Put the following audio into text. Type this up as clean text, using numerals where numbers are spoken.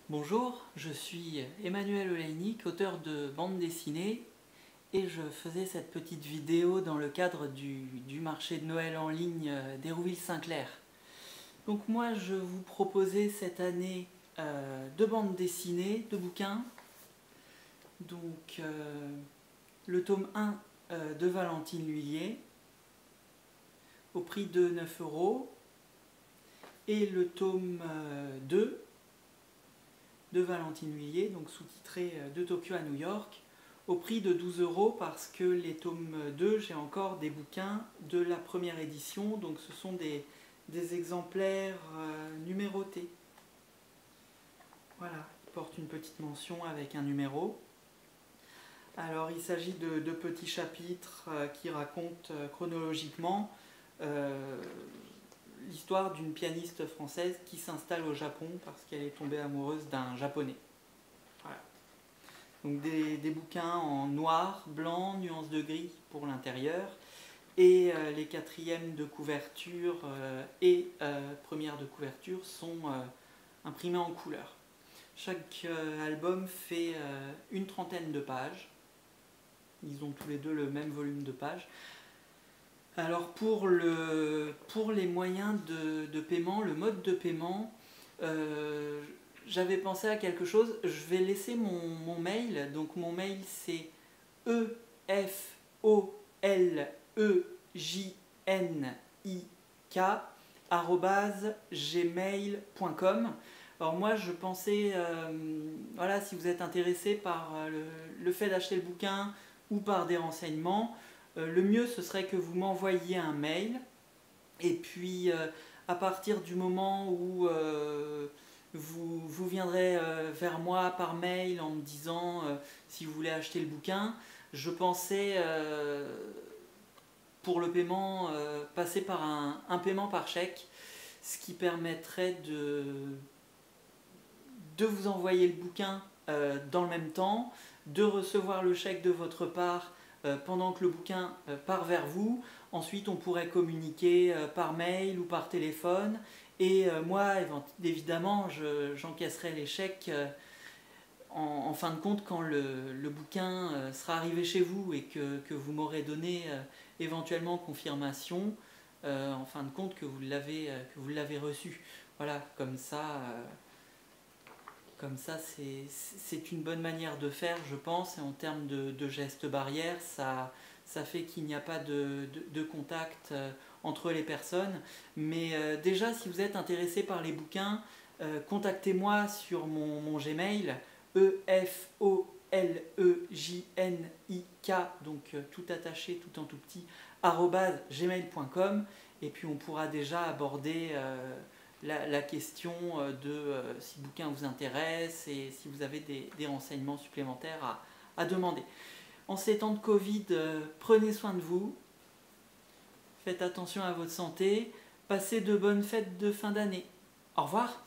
Bonjour, je suis Emmanuel Oleinik, auteur de bande dessinée, et je faisais cette petite vidéo dans le cadre du marché de Noël en ligne d'Hérouville-Saint-Clair. Donc moi je vous proposais cette année deux bandes dessinées, deux bouquins. Donc le tome 1 de Valentine Lhuillier au prix de 9 € et le tome 2 de Valentine Lhuillier, donc sous-titré De Tokyo à New York, au prix de 12 € parce que les tomes 2, j'ai encore des bouquins de la première édition, donc ce sont des exemplaires numérotés. Voilà, ils portent une petite mention avec un numéro. Alors il s'agit de petits chapitres qui racontent chronologiquement l'histoire d'une pianiste française qui s'installe au Japon parce qu'elle est tombée amoureuse d'un japonais. Voilà. Donc des bouquins en noir, blanc, nuances de gris pour l'intérieur, et les quatrièmes de couverture et premières de couverture sont imprimés en couleur. Chaque album fait une trentaine de pages. Ils ont tous les deux le même volume de pages. Alors pour les moyens de paiement, le mode de paiement, j'avais pensé à quelque chose. Je vais laisser mon mail. Donc mon mail c'est efolejnik@gmail.com. Alors moi je pensais, voilà, si vous êtes intéressé par le fait d'acheter le bouquin ou par des renseignements, le mieux ce serait que vous m'envoyiez un mail, et puis à partir du moment où vous viendrez vers moi par mail en me disant si vous voulez acheter le bouquin, je pensais pour le paiement passer par un paiement par chèque, ce qui permettrait de vous envoyer le bouquin dans le même temps, de recevoir le chèque de votre part pendant que le bouquin part vers vous. Ensuite on pourrait communiquer par mail ou par téléphone, et moi évidemment j'encaisserai les chèques en fin de compte quand le bouquin sera arrivé chez vous et que vous m'aurez donné éventuellement confirmation en fin de compte que vous l'avez reçu. Voilà, comme ça c'est une bonne manière de faire, je pense, et en termes de gestes barrières, ça fait qu'il n'y a pas de contact entre les personnes. Mais déjà, si vous êtes intéressé par les bouquins, contactez-moi sur mon Gmail, efolejnik, donc tout attaché, tout en tout petit, @gmail.com, et puis on pourra déjà aborder la question de si le bouquin vous intéresse et si vous avez des renseignements supplémentaires à demander. En ces temps de Covid, prenez soin de vous, faites attention à votre santé, passez de bonnes fêtes de fin d'année. Au revoir.